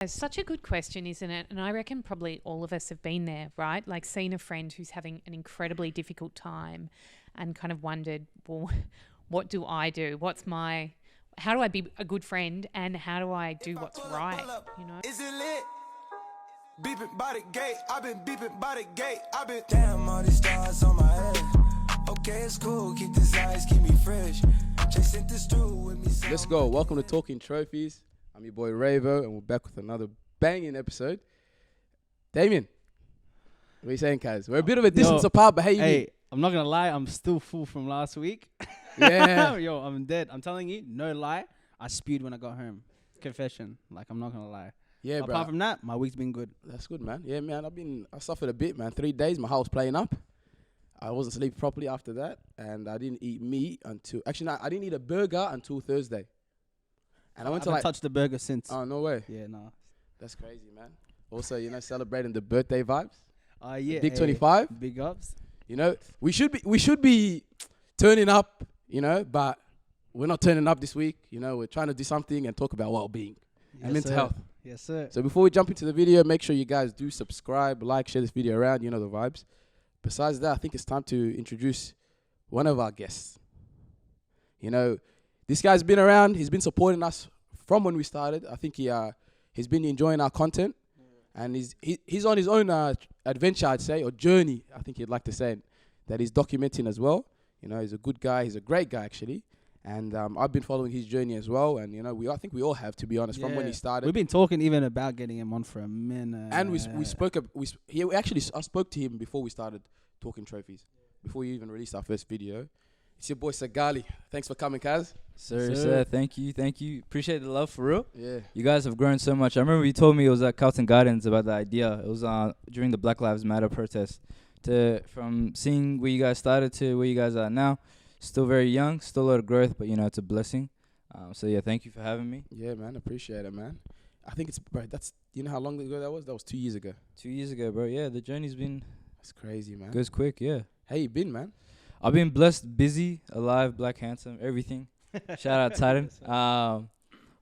It's such a good question, isn't it? And I reckon probably all of us have been there, right? Like seen a friend who's having an incredibly difficult time and kind of wondered, well, what do I do? How do I be a good friend and how do I do what's right? You know? Is it lit? Beeping by the gate, I've been beeping by the gate, I've been damn all these stars on my head. Okay, it's cool, keep this eyes, keep me fresh. Chasing this through with me. Let's go. Welcome to Talking Trophies. I'm your boy Ravo, and we're back with another banging episode. Damien, what are you saying, Kaz? We're a bit of a distance apart, but hey, I'm not gonna lie, I'm still full from last week. Yeah. Yo, I'm dead. I'm telling you, no lie. I spewed when I got home. Confession. Like, I'm not gonna lie. Yeah, bro. Apart from that, my week's been good. That's good, man. Yeah, man. I suffered a bit, man. 3 days, my heart was playing up. I wasn't sleeping properly after that, and I didn't eat meat until I didn't eat a burger until Thursday. And I haven't touched the burger since. Oh, no way. Yeah, no. That's crazy, man. Also, celebrating the birthday vibes. Yeah. Big 25. Big ups. We should be turning up, but we're not turning up this week. We're trying to do something and talk about well-being and mental health. Yes, sir. So before we jump into the video, make sure you guys do subscribe, like, share this video around. You know the vibes. Besides that, I think it's time to introduce one of our guests. This guy's been around. He's been supporting us from when we started. I think he's been enjoying our content, and he's on his own adventure, I'd say, or journey. I think he'd like to say that he's documenting as well. He's a good guy. He's a great guy, actually. And I've been following his journey as well. And I think we all have, to be honest, from when he started. We've been talking even about getting him on for a minute. And we spoke. I spoke to him before we started Talking Trophies, before we even released our first video. It's your boy Sagalee. Thanks for coming, Kaz. Sir, thank you. Appreciate the love, for real. Yeah. You guys have grown so much. I remember you told me it was at Carlton Gardens about the idea. It was during the Black Lives Matter protest. From seeing where you guys started to where you guys are now, still very young, still a lot of growth, but it's a blessing. So yeah, thank you for having me. Yeah, man, appreciate it, man. I think that's how long ago that was? That was 2 years ago. 2 years ago, bro. Yeah, the journey's been. That's crazy, man. Goes quick, yeah. How you been, man? I've been blessed, busy, alive, black, handsome, everything. Shout out Titan.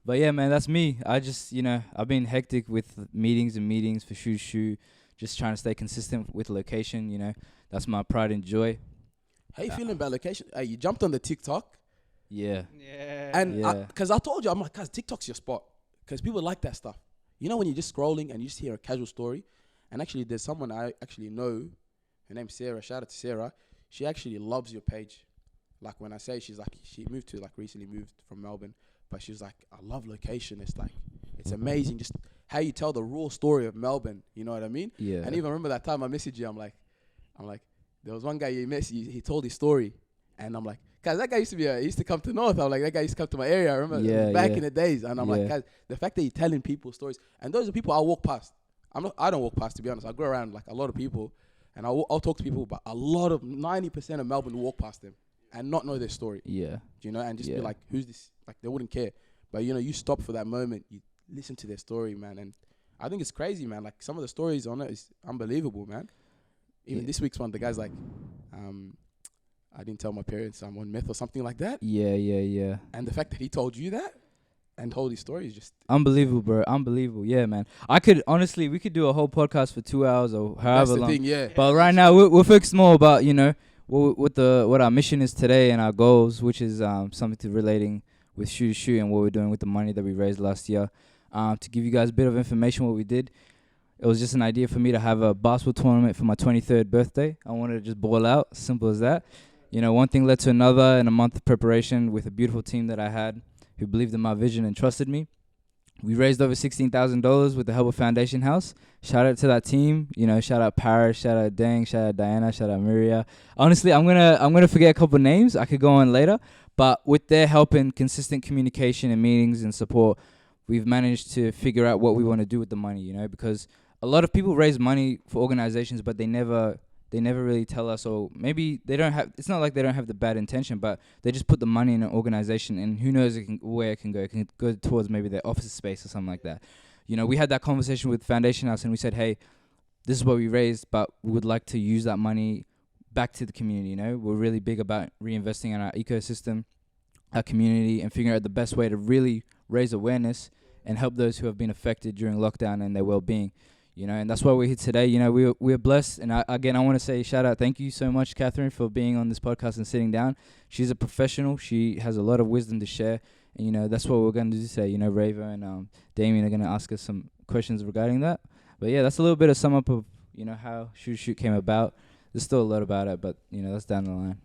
But yeah, man, that's me. I just, I've been hectic with meetings for Shooters Shoot, just trying to stay consistent with location. That's my pride and joy. How you feeling about location? You jumped on the TikTok. Yeah. Yeah. And because I told you, I'm like, guys, TikTok's your spot. Because people like that stuff. When you're just scrolling and you just hear a casual story. And actually, there's someone I actually know. Her name's Sarah. Shout out to Sarah. She actually loves your page. Like when I say, she's like, she recently moved from Melbourne. But she was like, I love location. It's amazing just how you tell the raw story of Melbourne. You know what I mean? Yeah. And even remember that time I messaged you, I'm like, there was one guy he told his story. And I'm like, guys, that guy he used to come to North. I'm like, that guy used to come to my area. I remember back in the days. And I'm like, guys, the fact that you're telling people stories. And those are people I walk past. I don't walk past, to be honest. I go around like a lot of people. And I'll talk to people, but 90% of Melbourne will walk past them and not know their story. Yeah. And just be like, who's this? Like, they wouldn't care. But, you stop for that moment. You listen to their story, man. And I think it's crazy, man. Like, some of the stories on it is unbelievable, man. Even this week's one, the guy's like, I didn't tell my parents I'm on meth or something like that. Yeah. And the fact that he told you that and told his story is just unbelievable, bro. Unbelievable. Yeah, man. We could do a whole podcast for 2 hours or however long. Thing, yeah. But right now we're focused more about, what our mission is today and our goals, which is something to relating with Shooters Shoot and what we're doing with the money that we raised last year. To give you guys a bit of information what we did. It was just an idea for me to have a basketball tournament for my 23rd birthday. I wanted to just ball out, simple as that. One thing led to another in a month of preparation with a beautiful team that I had who believed in my vision and trusted me. We raised over $16,000 with the help of Foundation House. Shout out to that team. Shout out Paris, shout out Dang, shout out Diana, shout out Miria. Honestly, I'm gonna forget a couple names. I could go on later, but with their help and consistent communication and meetings and support, we've managed to figure out what we want to do with the money. Because a lot of people raise money for organizations, but they never really tell us, or maybe they don't have, it's not like they don't have the bad intention, but they just put the money in an organization and who knows where it can go. It can go towards maybe their office space or something like that. We had that conversation with Foundation House and we said, hey, this is what we raised, but we would like to use that money back to the community. We're really big about reinvesting in our ecosystem, our community, and figuring out the best way to really raise awareness and help those who have been affected during lockdown and their well-being. And that's why we're here today. We're blessed. And again, I want to say shout out. Thank you so much, Katherine, for being on this podcast and sitting down. She's a professional. She has a lot of wisdom to share. And, that's what we're going to do today. Rava and Damien are going to ask us some questions regarding that. But yeah, that's a little bit of sum up of, how Shooters Shoot came about. There's still a lot about it, but, that's down the line.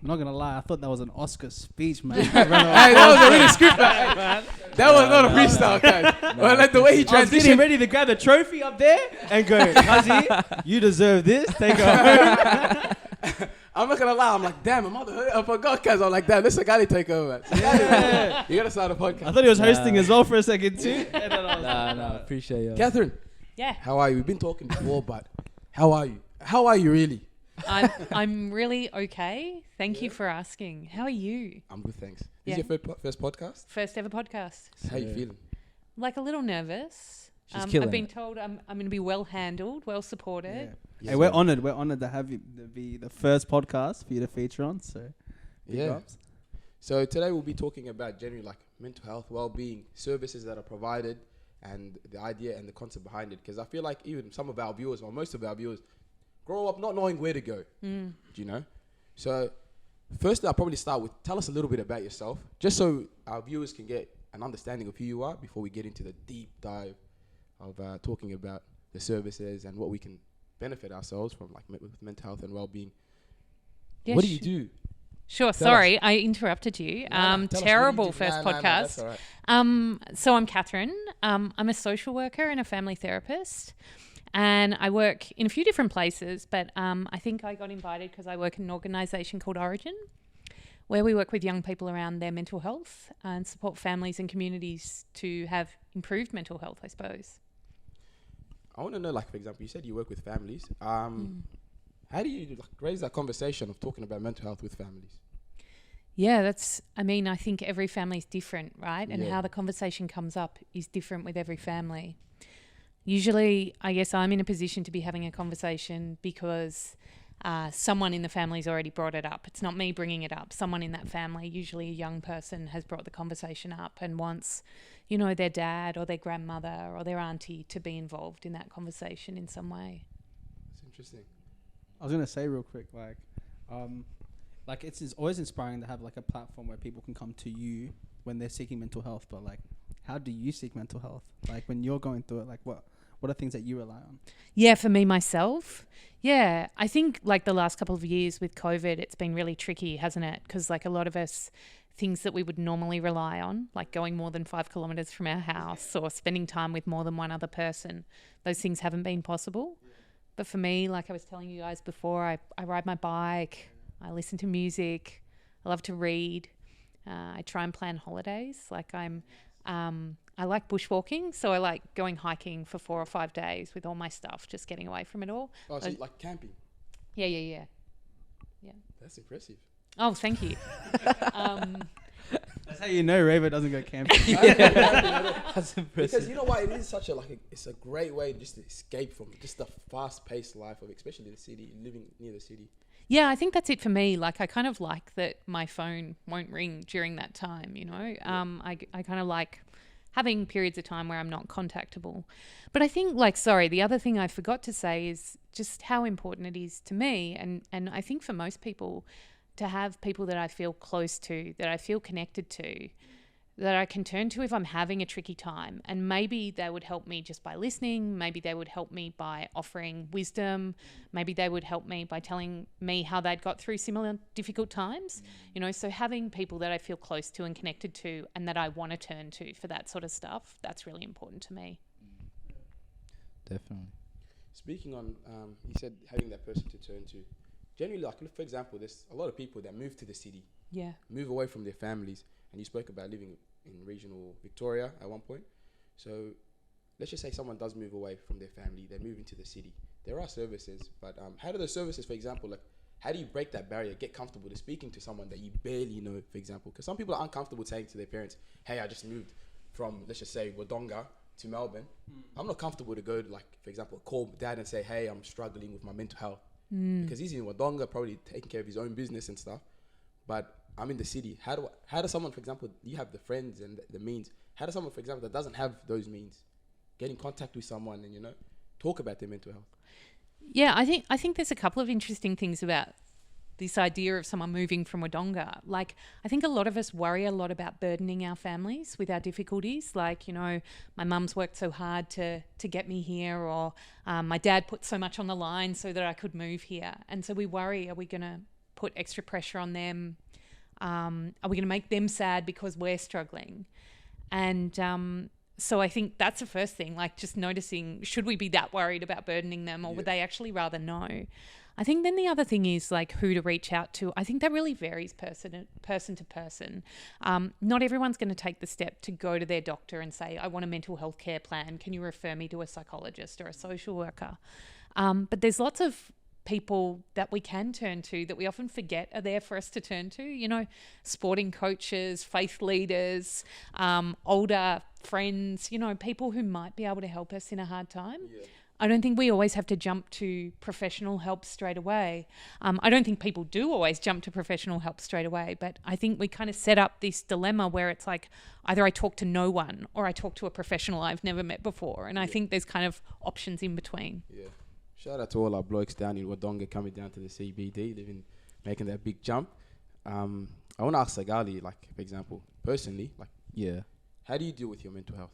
I'm not gonna lie, I thought that was an Oscar speech, man. Hey, that was a really script, man. That was not a freestyle, guys. Well, like the way he I was getting transitioned. ready to grab the trophy up there and go, Kazi, you deserve this. Take it home. I'm not gonna lie. I'm like, damn, I forgot, cause I'm like, damn, this Sagalee take over. Yeah. You gotta start a podcast. I thought he was hosting as well for a second too. And then I was like, No, appreciate you. Katherine, Yeah. how are you? We've been talking before, but how are you? How are you really? I'm really okay. Thank you for asking. How are you? I'm good, thanks. Yeah. This is your first podcast? First ever podcast. How you feeling? Like a little nervous. She's killing I've been it. told I'm going to be well handled, well supported. Yes, hey, we're ma'am. honoured. We're honoured to have you to be the first podcast for you to feature on. So, big Yeah. ups. So today we'll be talking about generally like mental health, well-being, services that are provided, and the idea and the concept behind it. Because I feel like even some of our viewers, or most of our viewers, grow up not knowing where to go. Do you know? So first, I'll probably start with tell us a little bit about yourself, just so our viewers can get an understanding of who you are before we get into the deep dive of talking about the services and what we can benefit ourselves from, like with mental health and well-being. Yeah, What do you do? Sure. Tell Sorry, I interrupted you. Tell us Terrible what you do. first Nah, podcast. that's all right. So I'm Katherine. I'm a social worker and a family therapist. And I work in a few different places, but I think I got invited because I work in an organisation called Orygen, where we work with young people around their mental health and support families and communities to have improved mental health, I suppose. I want to know, like, for example, you said you work with families. How do you raise that conversation of talking about mental health with families? Yeah, I think every family is different, right? And Yeah. how the conversation comes up is different with every family. Usually, I guess I'm in a position to be having a conversation because someone in the family's already brought it up. It's not me bringing it up. Someone in that family, usually a young person, has brought the conversation up and wants, their dad or their grandmother or their auntie to be involved in that conversation in some way. That's interesting. I was gonna say real quick, like it's always inspiring to have like a platform where people can come to you when they're seeking mental health. But like, how do you seek mental health? Like when you're going through it, like what are things that you rely on? Yeah, for me, myself. Yeah, I think like the last couple of years with COVID, it's been really tricky, hasn't it? Because like a lot of us, things that we would normally rely on, like going more than 5 kilometres from our house or spending time with more than one other person, those things haven't been possible. But for me, like I was telling you guys before, I ride my bike, I listen to music, I love to read, I try and plan holidays. Like I like bushwalking, so I like going hiking for 4 or 5 days with all my stuff, just getting away from it all. Oh, so you like camping? Yeah. That's impressive. Oh, thank you. That's how you know Raver doesn't go camping. That's impressive. Because you know what, it is such it's a great way just to escape from just the fast-paced life of, especially the city, living near the city. Yeah, I think that's it for me. Like, I kind of like that my phone won't ring during that time, I kind of like having periods of time where I'm not contactable. But I think, the other thing I forgot to say is just how important it is to me. And I think for most people, to have people that I feel close to, that I feel connected to, that I can turn to if I'm having a tricky time. And maybe they would help me just by listening. Maybe they would help me by offering wisdom. Maybe they would help me by telling me how they'd got through similar difficult times. So having people that I feel close to and connected to and that I want to turn to for that sort of stuff, that's really important to me. Definitely. Speaking on, you said having that person to turn to. Generally, like, for example, there's a lot of people that move to the city, Yeah. move away from their families, and you spoke about living in regional Victoria at one point. So let's just say someone does move away from their family, they move into the city. There are services, but how do those services, for example, like, how do you break that barrier, get comfortable to speaking to someone that you barely know, for example? Because some people are uncomfortable saying to their parents, hey, I just moved from, let's just say, Wodonga to Melbourne. I'm not comfortable to go to, like, for example, call dad and say, hey, I'm struggling with my mental health. Because he's in Wodonga, probably taking care of his own business and stuff. But I'm in the city. How does someone, for example, you have the friends and the means. How does someone, for example, that doesn't have those means, get in contact with someone and, you know, talk about their mental health? Yeah, I think there's a couple of interesting things about this idea of someone moving from Wodonga. Like, I think a lot of us worry a lot about burdening our families with our difficulties. Like, you know, my mum's worked so hard to get me here, or my dad put so much on the line so that I could move here. And so we worry, are we going to put extra pressure on them? Are we going to make them sad because we're struggling? And so I think that's the first thing, like just noticing, should we be that worried about burdening them, or would they actually rather know? I think then the other thing is like who to reach out to. I think that really varies person to person. Not everyone's going to take the step to go to their doctor and say, I want a mental health care plan. Can you refer me to a psychologist or a social worker? But there's lots of people that we can turn to that we often forget are there for us to turn to, you know, sporting coaches, faith leaders, older friends, you know, people who might be able to help us in a hard time. Yeah. I don't think we always have to jump to professional help straight away. I don't think people do always jump to professional help straight away, but I think we kind of set up this dilemma where it's like either I talk to no one or I talk to a professional I've never met before. And I think there's kind of options in between. Yeah. Shout out to all our blokes down in Wodonga coming down to the CBD, making that big jump. I want to ask Sagalee, like, for example, personally, like, Yeah. how do you deal with your mental health?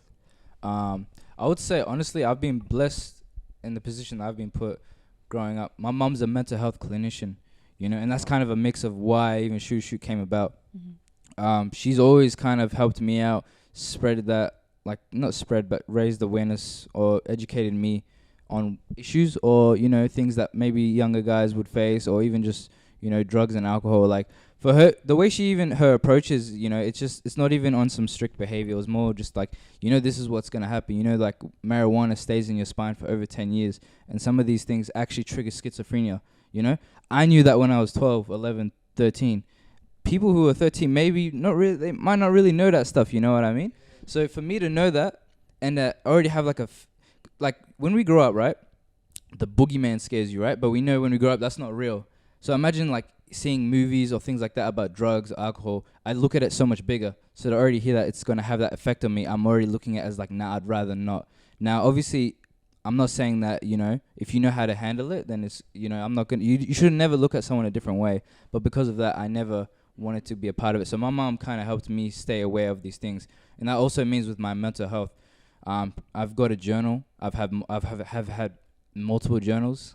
I would say, honestly, I've been blessed in the position that I've been put growing up. My mum's a mental health clinician, you know, and that's kind of a mix of why even Shooters Shoot came about. Mm-hmm. She's always kind of helped me out, spread that, like, not spread, but raised awareness or educated me on issues or, you know, things that maybe younger guys would face, or even just, you know, drugs and alcohol. Like, for her, the way her approach is, you know, it's not even on some strict behavior. It was more just like, you know, this is what's going to happen. You know, like marijuana stays in your spine for over 10 years. And some of these things actually trigger schizophrenia, you know. I knew that when I was 12, 11, 13. People who are 13, maybe not really, they might not really know that stuff, you know what I mean? So for me to know that and already have like like when we grow up, right, the boogeyman scares you, right? But we know when we grow up, that's not real. So imagine like seeing movies or things like that about drugs, alcohol. I look at it so much bigger. So to already hear that it's going to have that effect on me, I'm already looking at it as like, nah, I'd rather not. Now, obviously, I'm not saying that, you know, if you know how to handle it, then it's, you know, I'm not going to, you should never look at someone a different way. But because of that, I never wanted to be a part of it. So my mom kind of helped me stay aware of these things. And that also means with my mental health, I've got a journal. I've had multiple journals.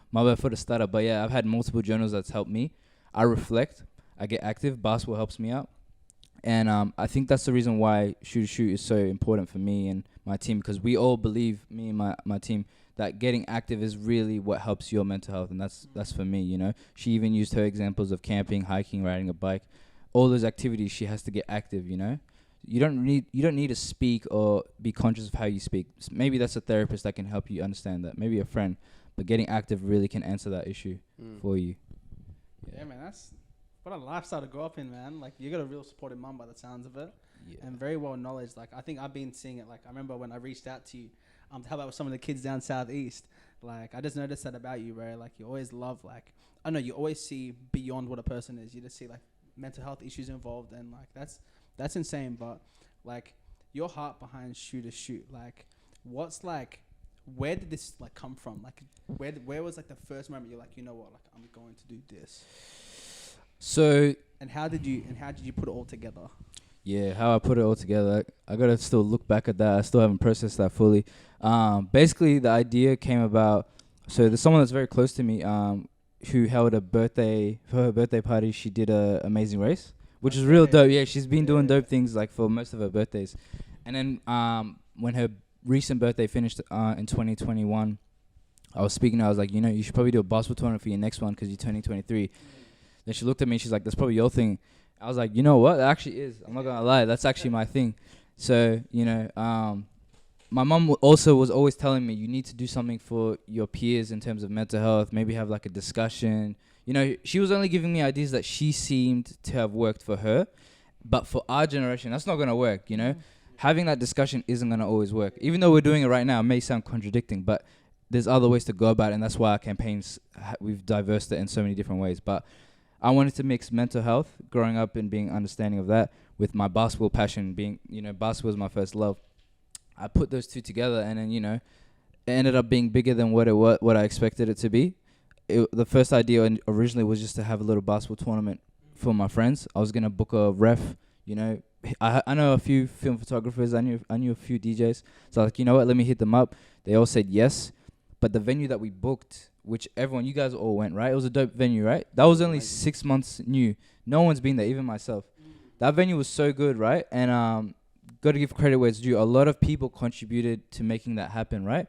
My bad for the stutter, but yeah, I've had multiple journals that's helped me. I reflect. I get active. Basketball helps me out. And I think that's the reason why Shoot Shoot is so important for me and my team, because we all believe, me and my team, that getting active is really what helps your mental health. And that's for me, you know. She even used her examples of camping, hiking, riding a bike. All those activities, she has to get active, you know. You don't need to speak or be conscious of how you speak. Maybe that's a therapist that can help you understand that. Maybe a friend. But getting active really can answer that issue for you. Yeah, man, that's what a lifestyle to grow up in, man. Like, you got a real supportive mum by the sounds of it. Yeah. And very well knowledge. Like, I think I've been seeing it. Like, I remember when I reached out to you to help out with some of the kids down southeast. Like, I just noticed that about you, bro. Like, you always love, like, I know you always see beyond what a person is. You just see, like, mental health issues involved. And, like, that's insane. But, like, your heart behind Shooters Shoot, like, what's, like, where did this, like, come from? Like, where was, like, the first moment you're like, you know what, like, I'm going to do this? So, and how did you put it all together? Yeah, how I put it all together, I gotta still look back at that. I still haven't processed that fully. Basically, the idea came about. So there's someone that's very close to me, who held a birthday for her birthday party. She did a Amazing Race, which is real dope. Yeah, she's been doing dope things like for most of her birthdays. And then when her recent birthday finished in 2021, I was speaking to her. I was like, you know, you should probably do a basketball tournament for your next one because you're turning 23. Then she looked at me and she's like, that's probably your thing. I was like, you know what? That actually is. I'm not going to lie. That's actually my thing. So, you know, my mom also was always telling me you need to do something for your peers in terms of mental health, maybe have like a discussion. You know, she was only giving me ideas that she seemed to have worked for her. But for our generation, that's not going to work, you know. Having that discussion isn't going to always work. Even though we're doing it right now, it may sound contradicting, but there's other ways to go about it. And that's why our campaigns, we've diversed it in so many different ways. But I wanted to mix mental health, growing up and being understanding of that, with my basketball passion, being, basketball was my first love. I put those two together, and then, it ended up being bigger than what I expected it to be. The first idea originally was just to have a little basketball tournament for my friends. I was going to book a ref, I know a few film photographers. I knew a few DJs. So I was like, you know what? Let me hit them up. They all said yes. But the venue that we booked, which you guys all went, right? It was a dope venue, right? That was only 6 months new. No one's been there, even myself. That venue was so good, right? And got to give credit where it's due. A lot of people contributed to making that happen, right?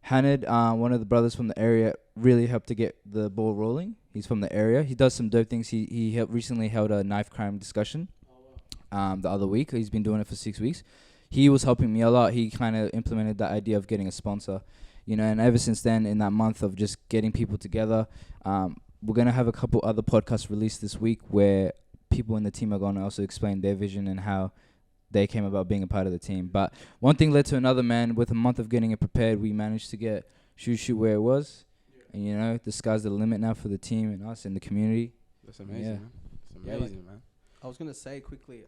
Hanad, one of the brothers from the area, really helped to get the ball rolling. He's from the area. He does some dope things. He recently held a knife crime discussion the other week. He's been doing it for 6 weeks. He was helping me a lot. He kind of implemented that idea of getting a sponsor, and ever since then, in that month of just getting people together, we're going to have a couple other podcasts released this week where people in the team are going to also explain their vision and how they came about being a part of the team. But one thing led to another, man. With a month of getting it prepared, we managed to get Shoot where it was. And, the sky's the limit now for the team and us and the community. That's amazing, man. That's amazing, man. I was going to say quickly,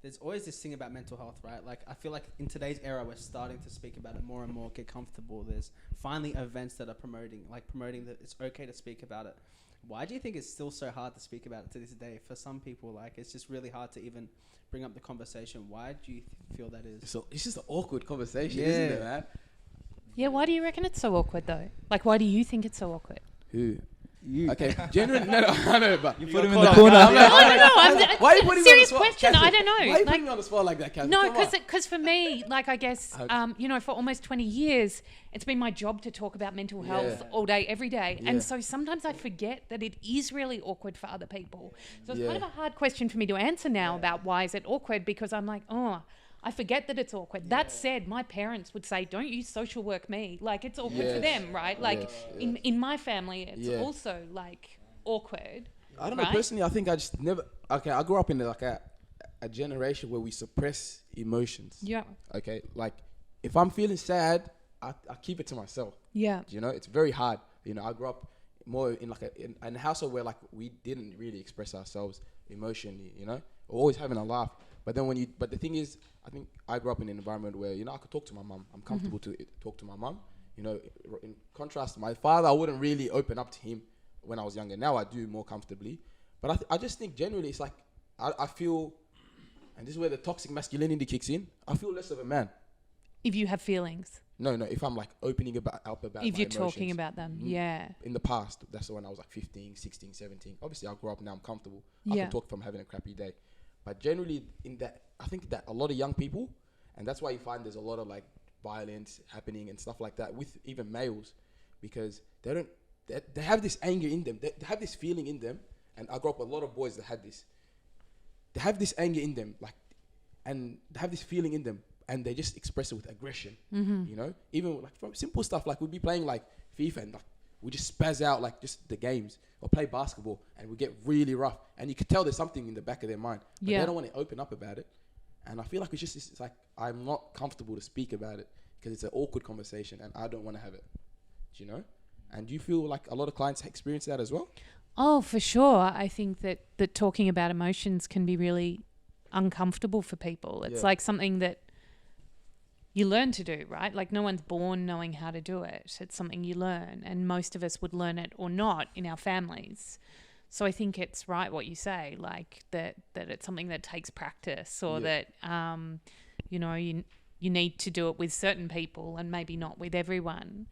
there's always this thing about mental health, right? Like, I feel like in today's era, we're starting to speak about it more and more, get comfortable. There's finally events that are promoting that it's okay to speak about it. Why do you think it's still so hard to speak about it to this day? For some people, it's just really hard to even bring up the conversation. Why do you feel that is? So it's just an awkward conversation, isn't it, man? Yeah, why do you reckon it's so awkward, though? Why do you think it's so awkward? Who? You. Okay, generally, no, I know, but You put him in the corner. No. Why are you putting me on the serious spot? question. Catherine, I don't know. Why are you putting me on the spot like that, Catherine? No, Come on. because for me, I guess, for almost 20 years, it's been my job to talk about mental health all day, every day. Yeah. And so sometimes I forget that it is really awkward for other people. So it's kind of a hard question for me to answer now about why is it awkward, because I'm like, I forget that it's awkward. That said, my parents would say, don't you social work me. It's awkward for them, right? In my family, it's also awkward. I don't know, personally, I think I just never... Okay, I grew up in a generation where we suppress emotions. Yeah. Okay, if I'm feeling sad, I keep it to myself. Yeah. It's very hard. I grew up more in in a household where we didn't really express ourselves emotionally, We're always having a laugh. But then but the thing is, I think I grew up in an environment where, I could talk to my mum. I'm comfortable to talk to my mum. In contrast to my father, I wouldn't really open up to him when I was younger. Now I do more comfortably. But I just think generally it's I feel, and this is where the toxic masculinity kicks in, I feel less of a man. If you have feelings. No, if I'm opening up about if my you're emotions. talking about them, yeah. In the past, that's when I was 15, 16, 17. Obviously, I grew up now, I'm comfortable. I can talk from having a crappy day. But generally, I think that a lot of young people, and that's why you find there's a lot of violence happening and stuff like that with even males, because they have this anger in them. They have this feeling in them. And I grew up with a lot of boys that had this. They have this anger in them, and they have this feeling in them, and they just express it with aggression. Even from simple stuff, we'd be playing FIFA, and we just spaz out just the games, or play basketball, and we get really rough. And you could tell there's something in the back of their mind, but they don't want to open up about it. And I feel it's I'm not comfortable to speak about it because it's an awkward conversation, and I don't want to have it. And do you feel like a lot of clients experience that as well? Oh, for sure. I think that talking about emotions can be really uncomfortable for people. It's something that you learn to do, right? No one's born knowing how to do it. It's something you learn, and most of us would learn it or not in our families. So I think it's right what you say, that it's something that takes practice, or that you need to do it with certain people and maybe not with everyone.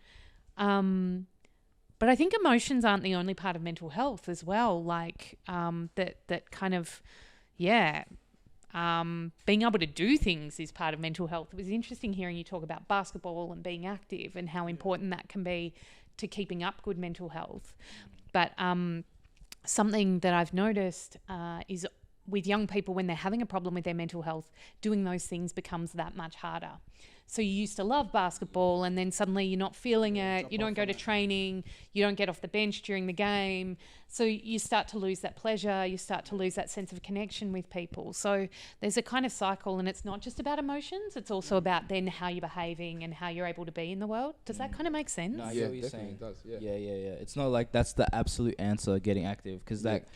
But I think emotions aren't the only part of mental health as well. That kind of, being able to do things is part of mental health. It was interesting hearing you talk about basketball and being active and how important that can be to keeping up good mental health. But something that I've noticed is with young people, when they're having a problem with their mental health, doing those things becomes that much harder. So you used to love basketball and then suddenly you're not feeling it. You don't go to training. You don't get off the bench during the game. So you start to lose that pleasure. You start to lose that sense of connection with people. So there's a kind of cycle, and it's not just about emotions. It's also about then how you're behaving and how you're able to be in the world. Does that kind of make sense? No, I Yeah, get what you're definitely saying. does. Yeah. Yeah. It's not like that's the absolute answer, getting active, because that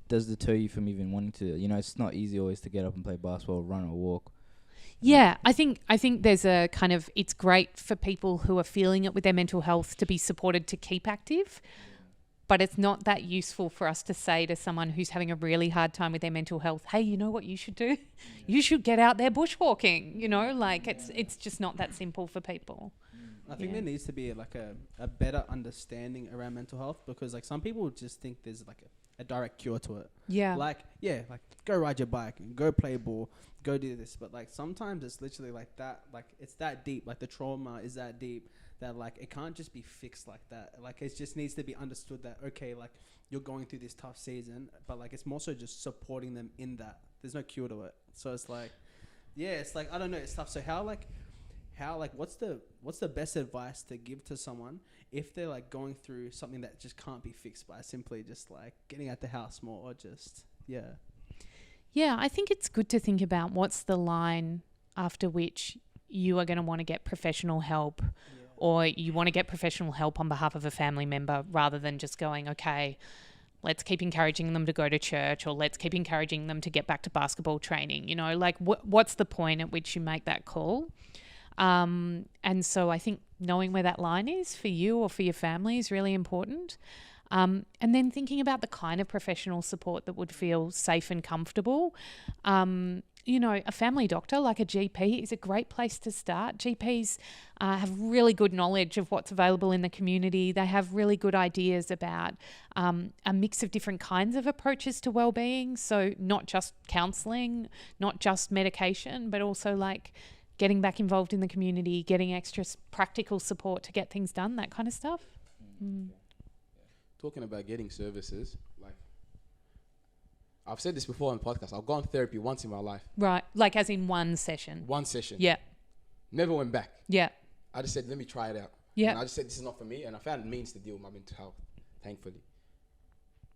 does deter you from even wanting to. You know, it's not easy always to get up and play basketball, run or walk. Yeah, I think there's a kind of, it's great for people who are feeling it with their mental health to be supported to keep active, but it's not that useful for us to say to someone who's having a really hard time with their mental health, hey, you know what you should do? You should get out there bushwalking, you know, like it's just not that simple for people. I think there needs to be like a better understanding around mental health, because like some people just think there's like a direct cure to it. Yeah. Like go ride your bike and go play ball, go do this. But like sometimes it's literally like that, like it's that deep, like the trauma is that deep that like it can't just be fixed like that. Like it just needs to be understood that, okay, like you're going through this tough season, but like it's more so just supporting them in that. There's no cure to it. So it's like, yeah, it's like, I don't know, it's tough. So how what's the best advice to give to someone if they're like going through something that just can't be fixed by simply just like getting out the house more, or just Yeah, I think it's good to think about what's the line after which you are going to want to get professional help, or you want to get professional help on behalf of a family member, rather than just going, okay, let's keep encouraging them to go to church, or let's keep encouraging them to get back to basketball training. You know, like what's the point at which you make that call? And so I think knowing where that line is for you or for your family is really important. And then thinking about the kind of professional support that would feel safe and comfortable. You know, a family doctor like a GP is a great place to start. GPs have really good knowledge of what's available in the community. They have really good ideas about a mix of different kinds of approaches to wellbeing. So not just counselling, not just medication, but also like getting back involved in the community, getting extra practical support to get things done, that kind of stuff. Talking about getting services, like I've said this before on the podcast, I've gone therapy once in my life. Right, like as in one session. One session. Yeah. Never went back. Yeah. I just said, let me try it out. Yeah. And I just said, this is not for me. And I found means to deal with my mental health, thankfully.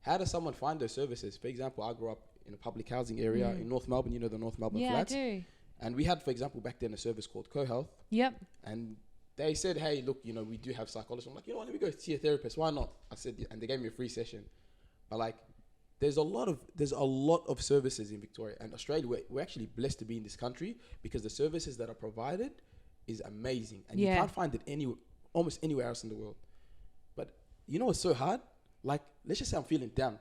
How does someone find those services? For example, I grew up in a public housing area in North Melbourne. You know the North Melbourne flats? Yeah, I do. And we had, for example, back then a service called Co-Health. Yep. And they said, hey, look, you know, we do have psychologists. I'm like, you know what, let me go see a therapist. Why not? I said, and they gave me a free session. But like, there's a lot of services in Victoria and Australia. We're actually blessed to be in this country, because the services that are provided is amazing. And you can't find it almost anywhere else in the world. But you know what's so hard? Like, let's just say I'm feeling down.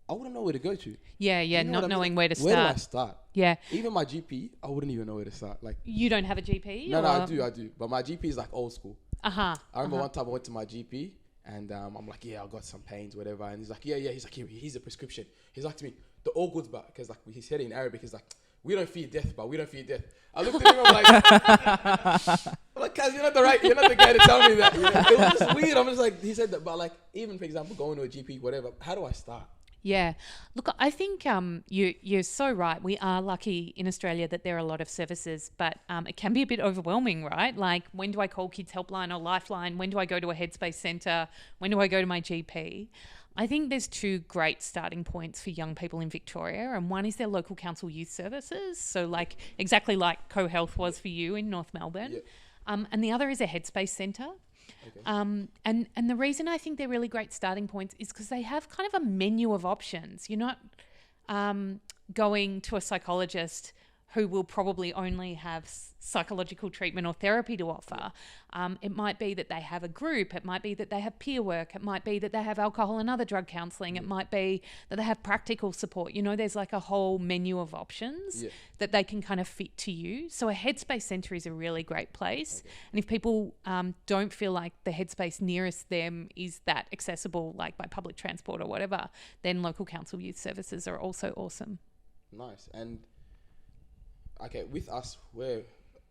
I wouldn't know where to go to. Yeah, You know not what I mean? knowing where to Where do I start. start? Yeah. Even my GP, I wouldn't even know where to start. Like, You don't have a GP? no, I do. But my GP is like old school. I remember one time I went to my GP and I'm like, yeah, I got some pains, whatever. And he's like, yeah. He's like, here's a prescription. He's like to me, the all goods, but because like he said it in Arabic, he's like, we don't fear death, but we don't fear death. I looked at him, I'm like, Kaz, you're not the guy to tell me that. You know? It was just weird. I'm just like, he said that, but like, even for example, going to a GP, whatever, how do I start? Yeah. Look, I think you're so right. We are lucky in Australia that there are a lot of services, but it can be a bit overwhelming, right? Like, when do I call Kids Helpline or Lifeline? When do I go to a Headspace centre? When do I go to my GP? I think there's two great starting points for young people in Victoria, and one is their local council youth services. So like exactly like Co-Health was for you in North Melbourne. Yeah. And the other is a Headspace centre. Okay. And the reason I think they're really great starting points is because they have kind of a menu of options. You're not going to a psychologist who will probably only have psychological treatment or therapy to offer. It might be that they have a group. It might be that they have peer work. It might be that they have alcohol and other drug counselling. It might be that they have practical support. You know, there's like a whole menu of options that they can kind of fit to you. So a Headspace centre is a really great place. Okay. And if people don't feel like the Headspace nearest them is that accessible, like by public transport or whatever, then local council youth services are also awesome. Nice. And okay, with us, we're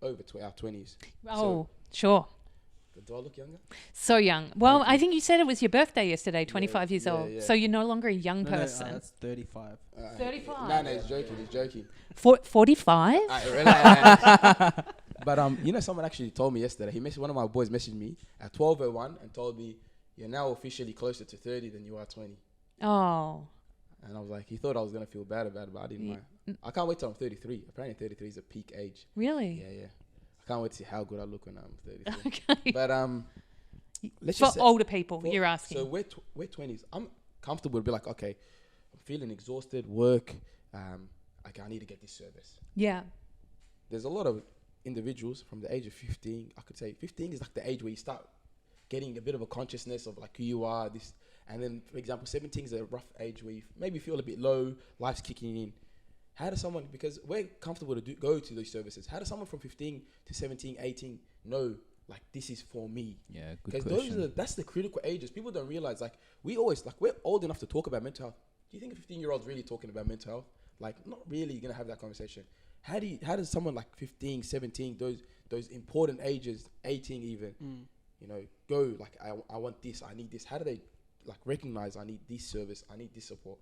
over to our 20s. Oh, sure. Do I look younger? So young. Well, I think you said it was your birthday yesterday, 25 years old. Yeah. So you're no longer a young person. No, that's 35. 35? No, he's joking. 45? But someone actually told me yesterday. One of my boys messaged me at 12:01 and told me, "You're now officially closer to 30 than you are 20." Oh. And I was like, he thought I was gonna feel bad about it, but I didn't mind. I can't wait till I'm 33. Apparently, 33 is a peak age. Really? Yeah. I can't wait to see how good I look when I'm 33. Okay. But let's For just say, older people, you're asking. So we're 20s. I'm comfortable to be like, okay, I'm feeling exhausted. Work. Okay, I need to get this service. Yeah. There's a lot of individuals from the age of 15. I could say 15 is like the age where you start getting a bit of a consciousness of like who you are. And then, for example, 17 is a rough age where you maybe feel a bit low. Life's kicking in. How does someone, because we're comfortable to go to those services, how does someone from 15 to 17, 18 know, like, this is for me? Yeah, good question. Because that's the critical ages. People don't realize, like, we're old enough to talk about mental health. Do you think a 15-year-old's really talking about mental health? Like, not really going to have that conversation. How does someone like 15, 17, those important ages, 18 even, go, like, I want this, I need this. How do they, like, recognize I need this service, I need this support?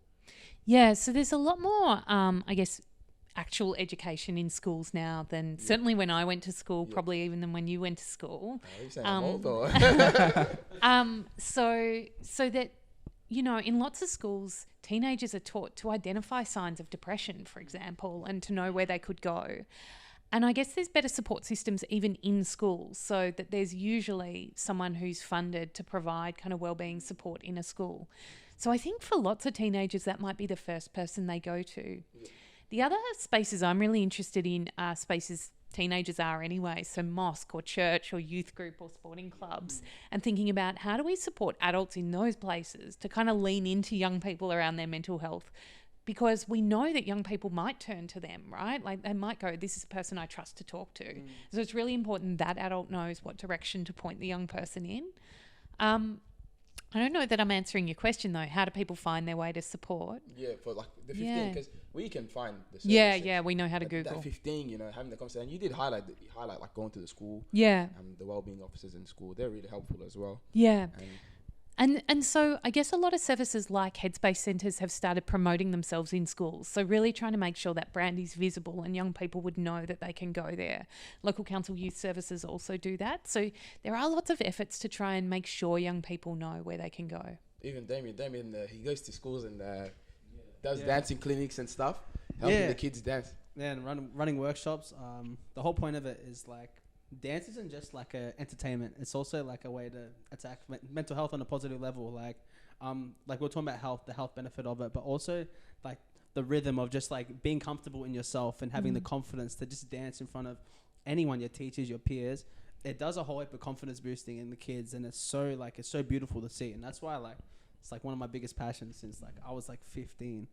Yeah, so there's a lot more, I guess, actual education in schools now than certainly when I went to school, probably even than when you went to school. Oh, you're saying I'm old, or? So that, in lots of schools, teenagers are taught to identify signs of depression, for example, and to know where they could go. And I guess there's better support systems even in schools, so that there's usually someone who's funded to provide kind of wellbeing support in a school. So I think for lots of teenagers, that might be the first person they go to. Yeah. The other spaces I'm really interested in are spaces teenagers are anyway, so mosque or church or youth group or sporting clubs, and thinking about how do we support adults in those places to kind of lean into young people around their mental health, because we know that young people might turn to them, right? Like they might go, this is a person I trust to talk to. So it's really important that adult knows what direction to point the young person in. I don't know that I'm answering your question though. How do people find their way to support? Yeah, for like the 15, because we can find the services. Yeah, we know how to Google. That 15, having the conversation. And you did highlight like going to the school. Yeah. The wellbeing officers in school, they're really helpful as well. Yeah. And so I guess a lot of services like Headspace centres have started promoting themselves in schools. So really trying to make sure that brand is visible and young people would know that they can go there. Local council youth services also do that. So there are lots of efforts to try and make sure young people know where they can go. Even Damien, he goes to schools and does dancing clinics and stuff, helping the kids dance. Yeah, and running workshops. The whole point of it is like, dance isn't just like a entertainment. It's also like a way to attack mental health on a positive level. Like we're talking about the health benefit of it, but also like the rhythm of just like being comfortable in yourself and having the confidence to just dance in front of anyone, your teachers, your peers. It does a whole heap of confidence boosting in the kids, and it's so beautiful to see. And that's why it's like one of my biggest passions since like I was like 15.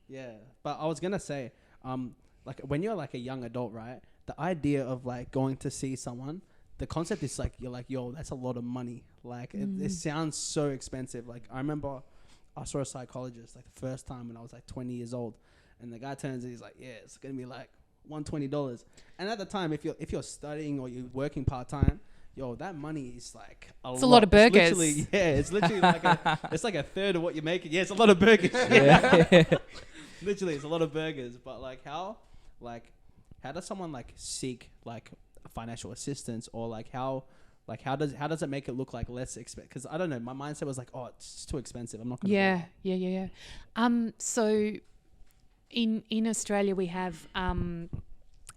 Yeah, but I was gonna say, like when you're like a young adult, right? The idea of like going to see someone, the concept is like, you're like, yo, that's a lot of money. Like it sounds so expensive. Like I remember I saw a psychologist like the first time when I was like 20 years old, and the guy turns and he's like, yeah, it's going to be like $120. And at the time, if you're studying or you're working part-time, yo, that money is like it's a lot of burgers. It's literally like a third of what you're making. Yeah, it's a lot of burgers. Yeah. Literally, it's a lot of burgers. But how does someone like seek like financial assistance, or how does it make it look like less expensive? Because I don't know, my mindset was like, oh, it's too expensive, I'm not gonna Yeah. So in Australia we have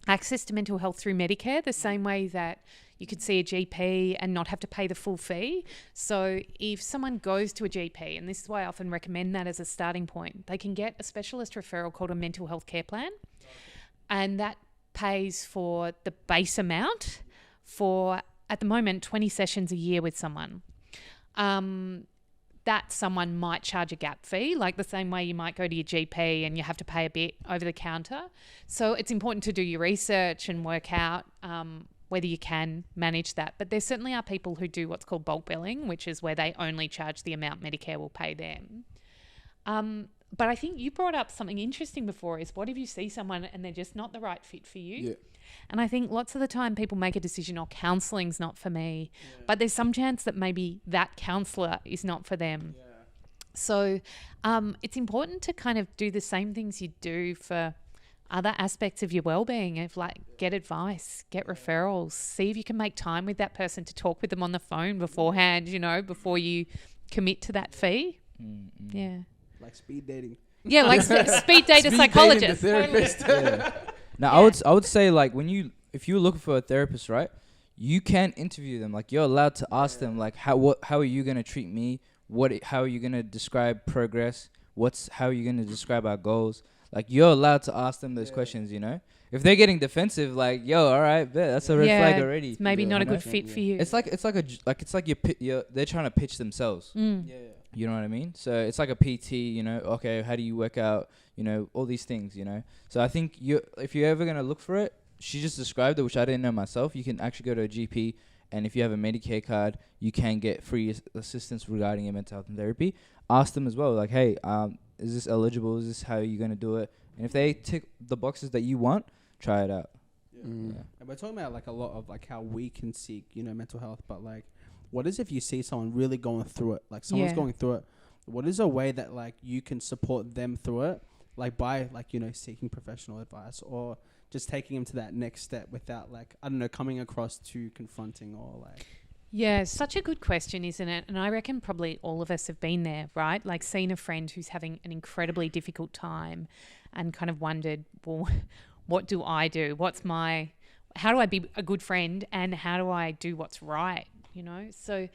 access to mental health through Medicare, the same way that you could see a GP and not have to pay the full fee. So if someone goes to a GP, and this is why I often recommend that as a starting point, they can get a specialist referral called a mental health care plan, and that pays for the base amount for, at the moment, 20 sessions a year with someone. That someone might charge a gap fee, like the same way you might go to your GP and you have to pay a bit over the counter. So it's important to do your research and work out whether you can manage that. But there certainly are people who do what's called bulk billing, which is where they only charge the amount Medicare will pay them. But I think you brought up something interesting before, is what if you see someone and they're just not the right fit for you? Yeah. And I think lots of the time people make a decision, oh, counselling's not for me. Yeah. But there's some chance that maybe that counsellor is not for them. Yeah. So it's important to kind of do the same things you do for other aspects of your well-being, of like get advice, get referrals, see if you can make time with that person to talk with them on the phone beforehand, you know, before you commit to that fee. Yeah. Like speed dating. Yeah, like speed date a Speed psychologist. dating the therapist. Yeah. Now, I would say, like, if you're looking for a therapist, right, you can interview them. Like, you're allowed to ask them, like, how are you gonna treat me? How are you gonna describe progress? How are you gonna describe our goals? Like, you're allowed to ask them those questions, you know. If they're getting defensive, like, yo, all right, bet, that's a red flag already. It's maybe not a good 100%, fit for you. It's like they're trying to pitch themselves. You know what I mean? So it's like a PT, you know, okay, how do you work out, you know, all these things, you know? So I think if you're ever going to look for it, she just described it, which I didn't know myself. You can actually go to a GP, and if you have a Medicare card, you can get free assistance regarding your mental health and therapy. Ask them as well, like, hey, is this eligible? Is this how you're going to do it? And if they tick the boxes that you want, try it out. And we're talking about like a lot of like how we can seek, you know, mental health, but like, what is if you see someone really going through it? Like someone's going through it. What is a way that like you can support them through it? Like by like, you know, seeking professional advice or just taking them to that next step without like, I don't know, coming across too confronting or like. Yeah, such a good question, isn't it? And I reckon probably all of us have been there, right? Like seen a friend who's having an incredibly difficult time and kind of wondered, well, what do I do? How do I be a good friend and how do I do what's right? You know, so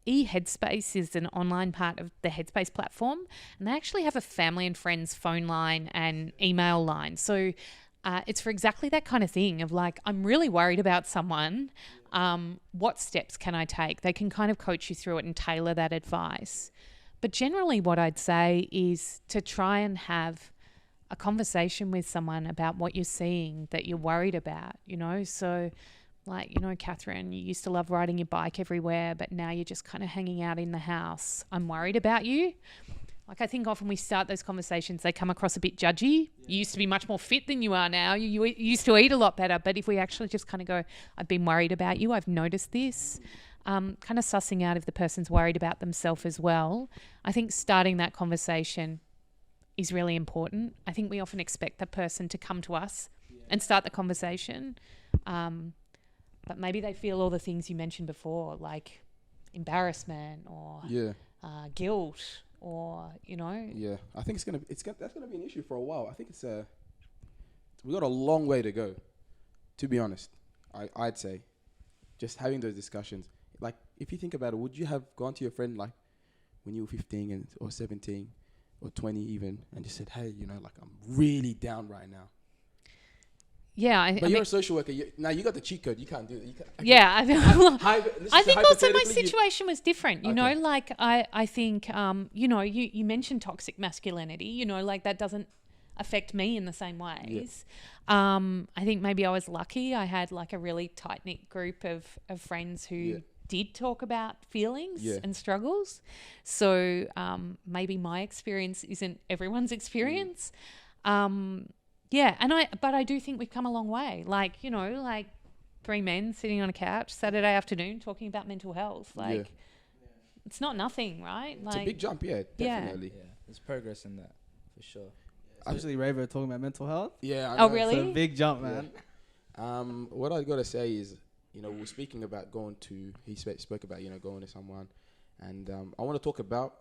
eHeadspace is an online part of the Headspace platform, and they actually have a family and friends phone line and email line. So it's for exactly that kind of thing of like, I'm really worried about someone. What steps can I take? They can kind of coach you through it and tailor that advice. But generally what I'd say is to try and have a conversation with someone about what you're seeing that you're worried about, you know, so like, you know, Katherine, you used to love riding your bike everywhere, but now you're just kind of hanging out in the house. I'm worried about you. Like, I think often we start those conversations, they come across a bit judgy. You used to be much more fit than you are now. You used to eat a lot better. But if we actually just kind of go, I've been worried about you, I've noticed this, kind of sussing out if the person's worried about themselves as well. I think starting that conversation is really important. I think we often expect the person to come to us and start the conversation. But maybe they feel all the things you mentioned before, like embarrassment or guilt, or you know. Yeah, I think that's gonna be an issue for a while. I think we got a long way to go. To be honest, I'd say, just having those discussions. Like, if you think about it, would you have gone to your friend like when you were 15 or 17 or 20 even, and just said, hey, you know, like I'm really down right now? Yeah, but you're a social worker. Now you got the cheat code. You can't do it. I think also my hypothetically, situation was different. You know, like I think, you know, you mentioned toxic masculinity. You know, like that doesn't affect me in the same ways. I think maybe I was lucky. I had like a really tight knit group of friends who did talk about feelings and struggles. So maybe my experience isn't everyone's experience. Yeah, but I do think we've come a long way. Like, you know, like 3 men sitting on a couch Saturday afternoon talking about mental health. Like, it's not nothing, right? It's a big jump, definitely. Yeah, there's progress in that, for sure. Especially Raver talking about mental health. Yeah. Oh, really? It's a big jump, man. What I got to say is, you know, we're speaking about he spoke about, you know, going to someone. And I want to talk about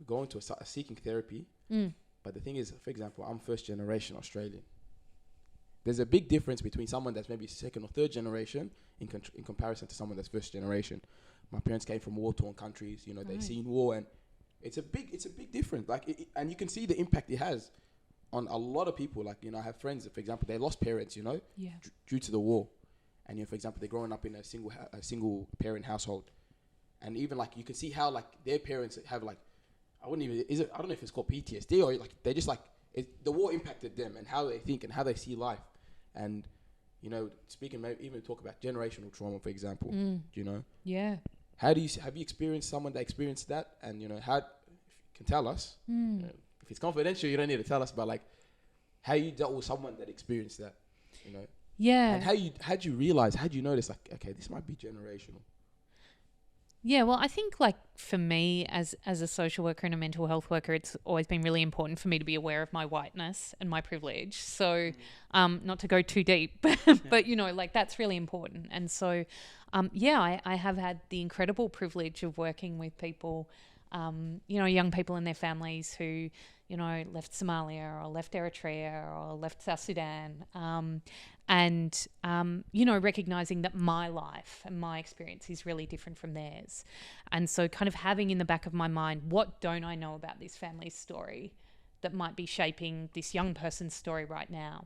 going to seeking therapy. But the thing is, for example, I'm first generation Australian. There's a big difference between someone that's maybe second or third generation in comparison to someone that's first generation. My parents came from war-torn countries. You know, they've seen war, and it's a big difference. Like, and you can see the impact it has on a lot of people. Like, you know, I have friends that, for example, they lost parents, you know, due to the war. And, you know, for example, they're growing up in a single parent household. And even like, you can see how like their parents have like, I don't know if it's called PTSD or like they just like the war impacted them and how they think and how they see life. And, you know, even talk about generational trauma, for example. You know, have you experienced someone that experienced that? And, you know, how, if you can tell us, you know, if it's confidential, you don't need to tell us, but like how you dealt with someone that experienced that, you know. And how you notice like, okay, this might be generational. Yeah, well, I think like for me as a social worker and a mental health worker, it's always been really important for me to be aware of my whiteness and my privilege. So not to go too deep, but you know, like that's really important. And so, I have had the incredible privilege of working with people, you know, young people and their families who, you know, left Somalia or left Eritrea or left South Sudan. You know, recognizing that my life and my experience is really different from theirs. And so kind of having in the back of my mind, what don't I know about this family's story that might be shaping this young person's story right now?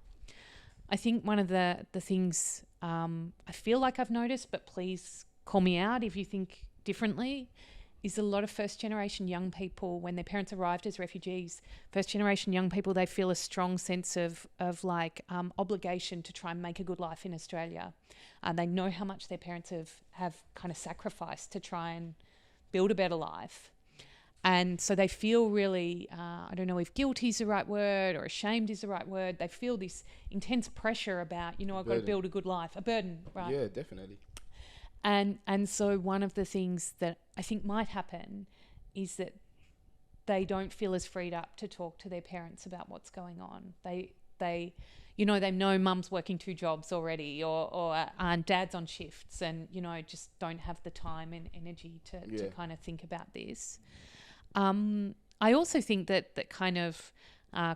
I think one of the things I feel like I've noticed, but please call me out if you think differently, is a lot of first generation young people, when their parents arrived as refugees, first generation young people, they feel a strong sense of obligation to try and make a good life in Australia. They know how much their parents have kind of sacrificed to try and build a better life. And so they feel really, I don't know if guilty is the right word or ashamed is the right word. They feel this intense pressure about, you know, I've got to build a good life, a burden, right? Yeah, definitely. And so one of the things that I think might happen is that they don't feel as freed up to talk to their parents about what's going on. They you know, they know mum's working 2 jobs already or dad's on shifts and, you know, just don't have the time and energy to kind of think about this. I also think that kind of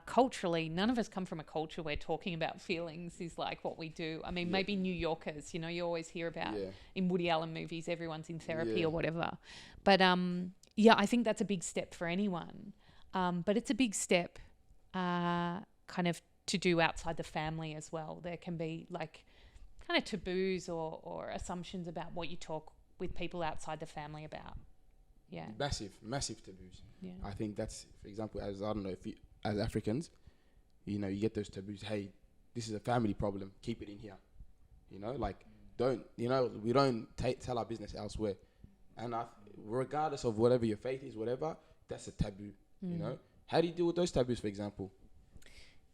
culturally, none of us come from a culture where talking about feelings is like what we do. I mean, maybe New Yorkers, you know, you always hear about in Woody Allen movies, everyone's in therapy or whatever. But I think that's a big step for anyone. But it's a big step kind of to do outside the family as well. There can be like kind of taboos or assumptions about what you talk with people outside the family about. Yeah. Massive taboos. Yeah. I think that's, for example, as I don't know, as Africans, you know, you get those taboos. Hey, this is a family problem. Keep it in here. You know, like we don't tell our business elsewhere. And regardless of whatever your faith is, whatever, that's a taboo. You know, how do you deal with those taboos, for example?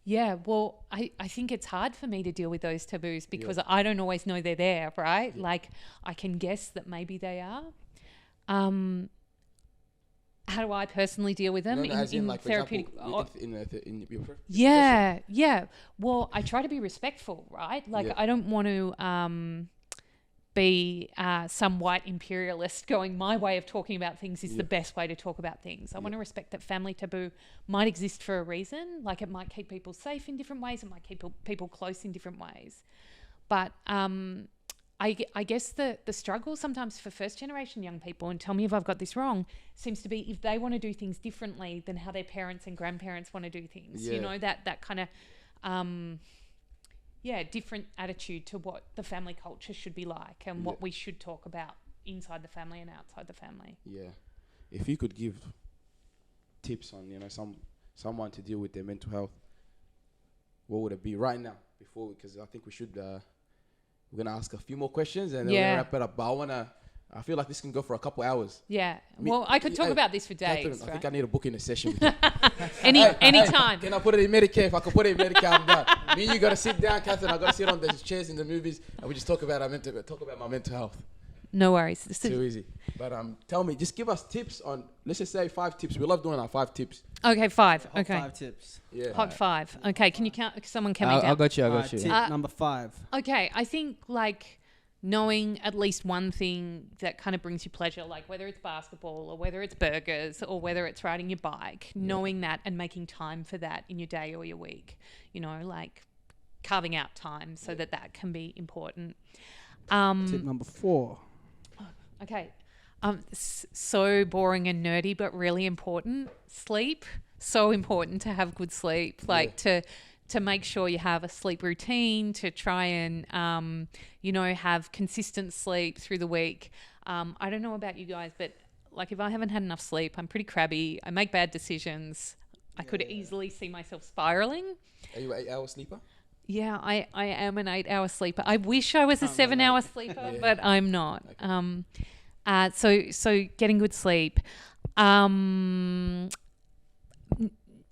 Yeah, well, I think it's hard for me to deal with those taboos because I don't always know they're there, right? Yeah. Like I can guess that maybe they are. How do I personally deal with them in like therapeutic? Yeah. Well, I try to be respectful, right? Like I don't want to be some white imperialist going, my way of talking about things is the best way to talk about things. I want to respect that family taboo might exist for a reason. Like it might keep people safe in different ways. It might keep people close in different ways. But I guess the struggle sometimes for first generation young people, and tell me if I've got this wrong, seems to be if they want to do things differently than how their parents and grandparents want to do things. You know, that kind of different attitude to what the family culture should be like and what we should talk about inside the family and outside the family. Yeah. If you could give tips on, you know, someone to deal with their mental health, what would it be right now? Because I think we should, we're going to ask a few more questions and then we're going to wrap it up. But I feel like this can go for a couple hours. Yeah. Well, I could talk about this for days. Katherine, I think I need to book in a session. Anytime. Can I put it in Medicare? If I can put it in Medicare, I'm done. Me and you got to sit down, Katherine. I got to sit on those chairs in the movies and we just talk about my mental health. No worries. Too easy. But tell me, just give us tips on, let's just say 5 tips. We love doing our 5 tips. Okay, 5. Hot 5 tips. Yeah. Hot 5. Okay, can you count? Someone count me down. I got you. Tip number 5. Okay, I think like knowing at least one thing that kind of brings you pleasure, like whether it's basketball or whether it's burgers or whether it's riding your bike, knowing that and making time for that in your day or your week, you know, like carving out time so that can be important. Tip number 4. Okay. So boring and nerdy, but really important. Sleep. So important to have good sleep. Like to make sure you have a sleep routine, to try and, have consistent sleep through the week. I don't know about you guys, but like if I haven't had enough sleep, I'm pretty crabby. I make bad decisions. I could easily see myself spiraling. Are you an 8-hour sleeper? Yeah, I am an 8-hour sleeper. I wish I was a 7-hour sleeper, but I'm not. Okay. So getting good sleep.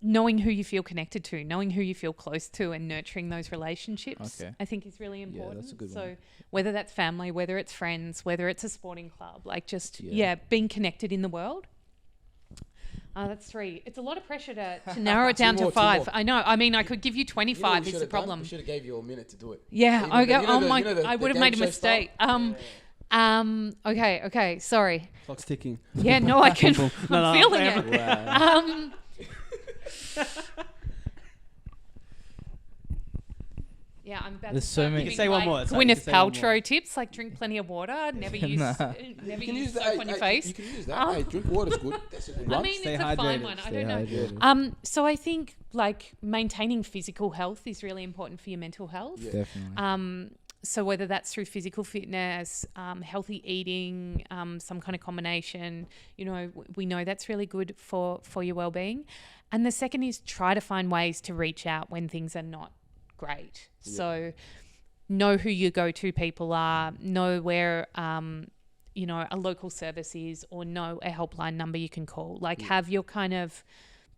knowing who you feel connected to, knowing who you feel close to, and nurturing those relationships, Okay. I think is really important. that's a good so one. whether that's family, whether it's friends, whether it's a sporting club, like just, Yeah. being connected in the world. That's 3. It's a lot of pressure to narrow it down Two to more, 5. more. I know. I mean, I could give you 25 is the problem. We should have gave you a minute to do it. Yeah. You know I the- go, you know oh the- my, you know the- I the would have game made a show mistake. Okay. Sorry. Clock's ticking. Yeah, no, I can. No, I'm feeling no. it. Wow. Yeah, I'm about There's to so start many- giving, You can say one like, more, sorry, you Gwyneth can say one Paltrow more. tips, like drink plenty of water, never use Nah. never You can use use soap that. on your face. You can use that. Hey, drink water's good. That's a good I one. mean, Stay it's a fine hydrated. one. I Stay don't know. hydrated. So I think like maintaining physical health is really important for your mental health. Yeah. Definitely. So whether that's through physical fitness, healthy eating, some kind of combination, we know that's really good for your well-being. And the second is try to find ways to reach out when things are not great. Yeah. So know who your go-to people are, know where, a local service is, or know a helpline number you can call. Like have your kind of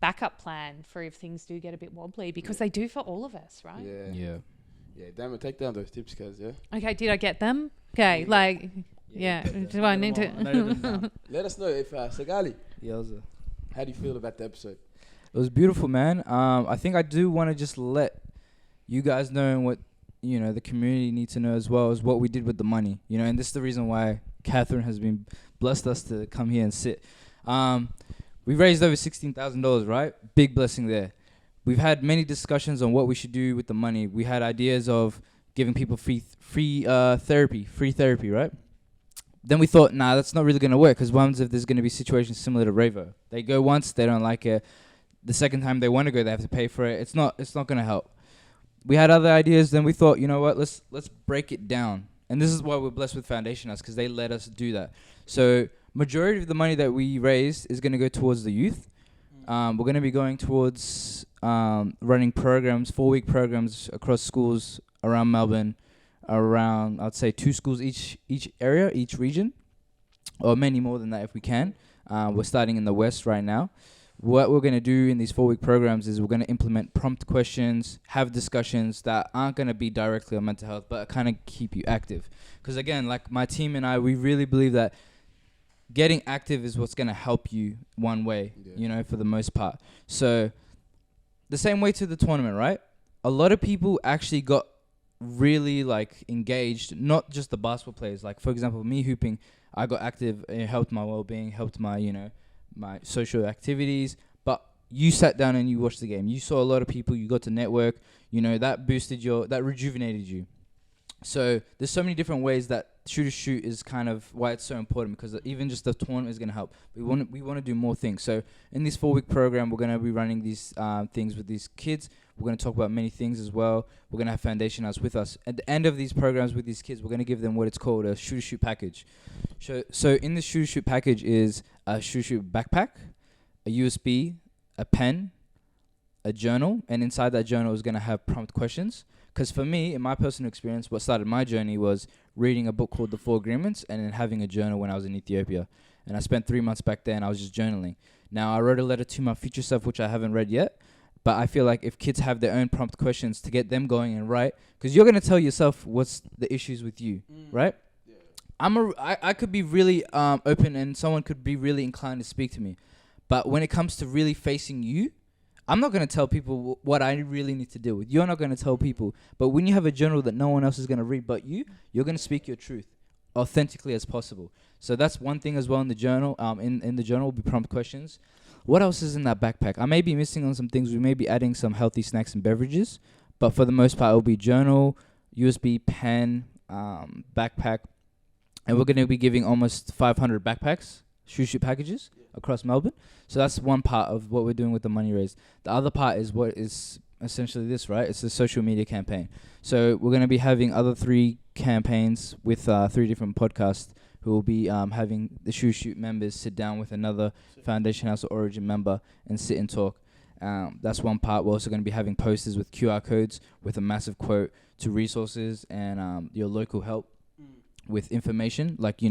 backup plan for if things do get a bit wobbly, because they do for all of us, right? Yeah. Yeah, damn it, take down those tips, cuz, yeah. Okay, did I get them? Okay, do I need to? Let us know if, Sagalee, Yeah, how do you feel about the episode? it was beautiful, man. I think I do want to just let you guys know what the community needs to know as well, as what we did with the money. And this is the reason why Katherine has been blessed us to come here and sit. We raised over $16,000, right? Big blessing there. We've had many discussions on what we should do with the money. We had ideas of giving people free therapy, right? Then we thought, nah, that's not really going to work, because what happens if there's going to be situations similar to Ravo? They go once, they don't like it. The second time they want to go, they have to pay for it. It's not going to help. We had other ideas. Then we thought, you know what? Let's break it down. And this is why we're blessed with Foundation House, because they let us do that. So majority of the money that we raised is going to go towards the youth. We're going to be going towards running programs, 4-week programs across schools around Melbourne, around, I'd say 2 schools each area, each region, or many more than that if we can. We're starting in the West right now. What we're going to do in these 4-week programs is we're going to implement prompt questions, have discussions that aren't going to be directly on mental health, but kind of keep you active. Because again, like my team and I, we really believe that getting active is what's going to help you one way, for the most part. So the same way to the tournament, right? A lot of people actually got really engaged, not just the basketball players. Like for example, me hooping, I got active. It helped my well-being, helped my, my social activities. But you sat down and you watched the game. You saw a lot of people. You got to network. That boosted that rejuvenated you. So there's so many different ways that Shooters Shoot is kind of why it's so important, because even just the tournament is going to help. We want to do more things. So in this 4-week program, we're going to be running these things with these kids. We're going to talk about many things as well. We're going to have Foundation House with us. At the end of these programs with these kids, we're going to give them what it's called a Shooter Shoot package. So in this Shooter Shoot package is a Shooter Shoot backpack, a USB, a pen, a journal, and inside that journal is going to have prompt questions. Because for me, in my personal experience, what started my journey was reading a book called The 4 Agreements and then having a journal when I was in Ethiopia. And I spent 3 months back there and I was just journaling. Now, I wrote a letter to my future self, which I haven't read yet. But I feel like if kids have their own prompt questions to get them going and write, because you're going to tell yourself what's the issues with you, right? Yeah. I could be really open and someone could be really inclined to speak to me. But when it comes to really facing you, I'm not going to tell people what I really need to deal with. You're not going to tell people. But when you have a journal that no one else is going to read but you're going to speak your truth authentically as possible. So that's one thing as well in the journal. In the journal will be prompt questions. What else is in that backpack? I may be missing on some things. We may be adding some healthy snacks and beverages. But for the most part, it will be journal, USB, pen, backpack. And we're going to be giving almost 500 backpacks, shoot packages across Melbourne. So that's one part of what we're doing with the money raised. The other part is what is essentially this, right? It's a social media campaign. So we're going to be having other 3 campaigns with 3 different podcasts who will be having the Shoot Shoot members sit down with another Foundation House or Orygen member and sit and talk. That's one part. We're also going to be having posters with QR codes with a massive quote to resources and your local help with information. Like,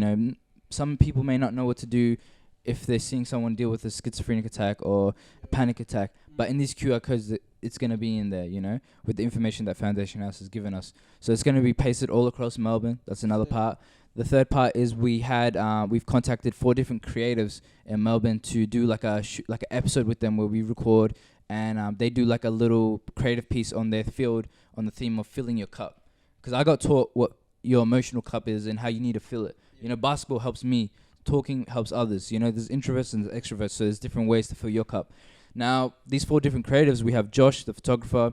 some people may not know what to do if they're seeing someone deal with a schizophrenic attack or a panic attack. But in these QR codes, it's going to be in there, with the information that Foundation House has given us. So it's going to be pasted all across Melbourne. That's another part. The third part is we've contacted 4 different creatives in Melbourne to do like an episode with them where we record and they do like a little creative piece on their field on the theme of filling your cup. Because I got taught what your emotional cup is and how you need to fill it. Basketball helps me. Talking helps others. There's introverts and extroverts, so there's different ways to fill your cup. Now, these 4 different creatives, we have Josh, the photographer,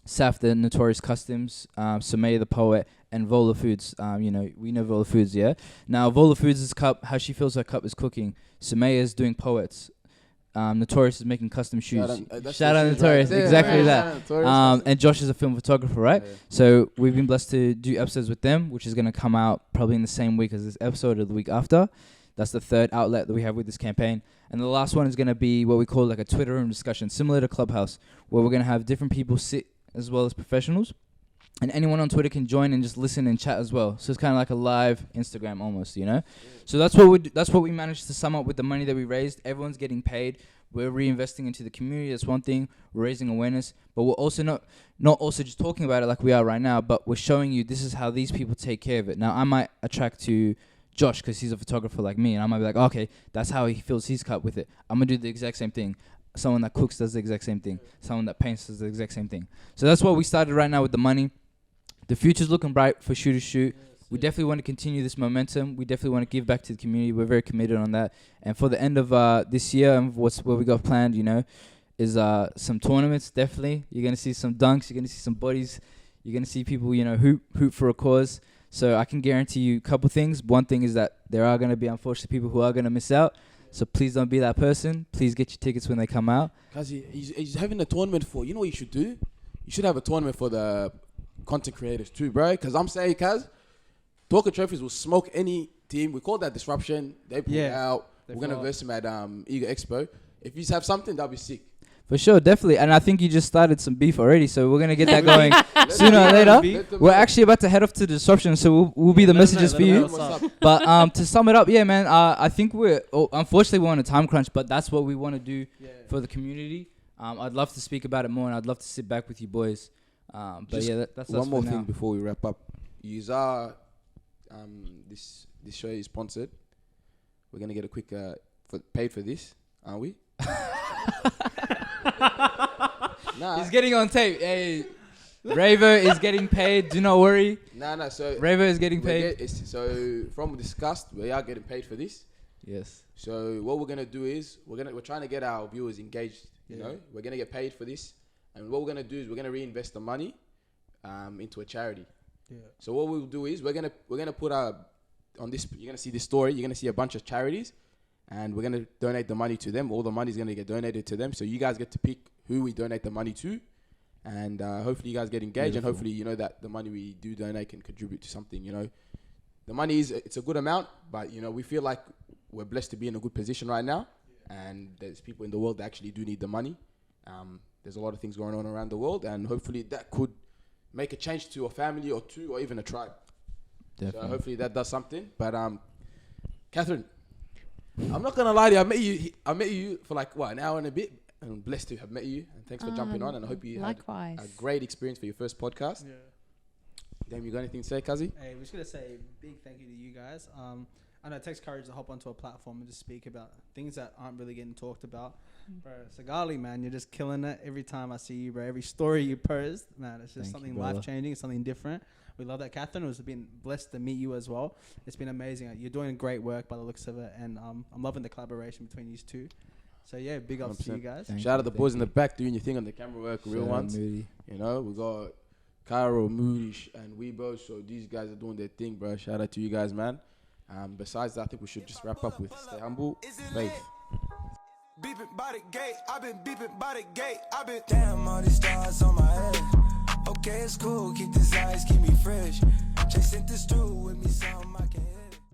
Saf, the Notorious Customs, Sumaya, the poet, and Vola Foods. We know Vola Foods, yeah? Now, Vola Foods' cup, how she fills her cup is cooking. Sumaya is doing poets. Notorious is making custom shoes. Shout out Notorious, right exactly that. And Josh is a film photographer, right? Yeah. So we've been blessed to do episodes with them, which is going to come out probably in the same week as this episode or the week after. That's the third outlet that we have with this campaign. And the last one is going to be what we call like a Twitter room discussion, similar to Clubhouse, where we're going to have different people sit as well as professionals. And anyone on Twitter can join and just listen and chat as well. So it's kind of like a live Instagram almost, So that's what we managed to sum up with the money that we raised. Everyone's getting paid. We're reinvesting into the community. That's one thing. We're raising awareness. But we're also not also just talking about it like we are right now, but we're showing you this is how these people take care of it. Now, I might attract to Josh because he's a photographer like me, and I might be like, okay, that's how he fills his cup with it. I'm going to do the exact same thing. Someone that cooks does the exact same thing. Someone that paints does the exact same thing. So that's what we started right now with the money. The future's looking bright for Shooters Shoot. We definitely want to continue this momentum. We definitely want to give back to the community. We're very committed on that. And for the end of this year, and what we got planned, is some tournaments, definitely. You're going to see some dunks. You're going to see some bodies. You're going to see people, hoop for a cause. So I can guarantee you a couple things. One thing is that there are going to be, unfortunately, people who are going to miss out. So please don't be that person. Please get your tickets when they come out. Because he's having a tournament for, what you should do? You should have a tournament for the content creators too, bro. Because I'm saying, Talker Trophies will smoke any team. We call that disruption. They pull it out. We're going to verse them at Ego Expo. If you have something, that'll be sick. For sure, definitely. And I think you just started some beef already, so we're going to get that going sooner or later. We're actually about to head off to the disruption, so we'll be the messages for you. But to sum it up, yeah, man, I think unfortunately we're on a time crunch, but that's what we want to do for the community. I'd love to speak about it more, and I'd love to sit back with you boys. But just that's one more thing before we wrap up. This show is sponsored. We're gonna get a quick paid for this, aren't we? Nah. He's getting on tape. Hey, Raver is getting paid. Do not worry. Nah. So Raver is getting paid. So from discussed, we are getting paid for this. Yes. So what we're gonna do is we're trying to get our viewers engaged. We're gonna get paid for this, and what we're gonna do is we're gonna reinvest the money into a charity. Yeah. So what we'll do is we're gonna put on this. You're gonna see this story. You're gonna see a bunch of charities, and we're gonna donate the money to them. All the money is gonna get donated to them. So you guys get to pick who we donate the money to, and hopefully you guys get engaged. Beautiful. And hopefully that the money we do donate can contribute to something. The money it's a good amount, but we feel like we're blessed to be in a good position right now, and there's people in the world that actually do need the money. There's a lot of things going on around the world, and hopefully that could make a change to a family or two or even a tribe. Definitely. So hopefully that does something. But Katherine, I'm not gonna lie to you. I met you for like an hour and a bit. And I'm blessed to have met you. And thanks for jumping on. And I hope you had a great experience for your first podcast. Yeah. Damn, you got anything to say, Kazi? Hey, we're just gonna say a big thank you to you guys. I know it takes courage to hop onto a platform and just speak about things that aren't really getting talked about. Bro, Sagalee, man, you're just killing it every time I see you, bro. Every story you post, man, it's just something life-changing. It's something different. We love that, Katherine. It's been blessed to meet you as well. It's been amazing. You're doing great work by the looks of it, and I'm loving the collaboration between you two. So yeah, big ups to you guys. Shout out the boys in the back doing your thing on the camera work, real ones. Moody. We got Cairo, Moody, and Weebo. So these guys are doing their thing, bro. Shout out to you guys, man. Besides that, I think we should just wrap up with stay humble, faith. Beeping by the gate, I've been beeping by the gate, I've been damn all these stars on my head. Okay, it's cool, keep this eyes, keep me fresh. Chasing this through with me, something I can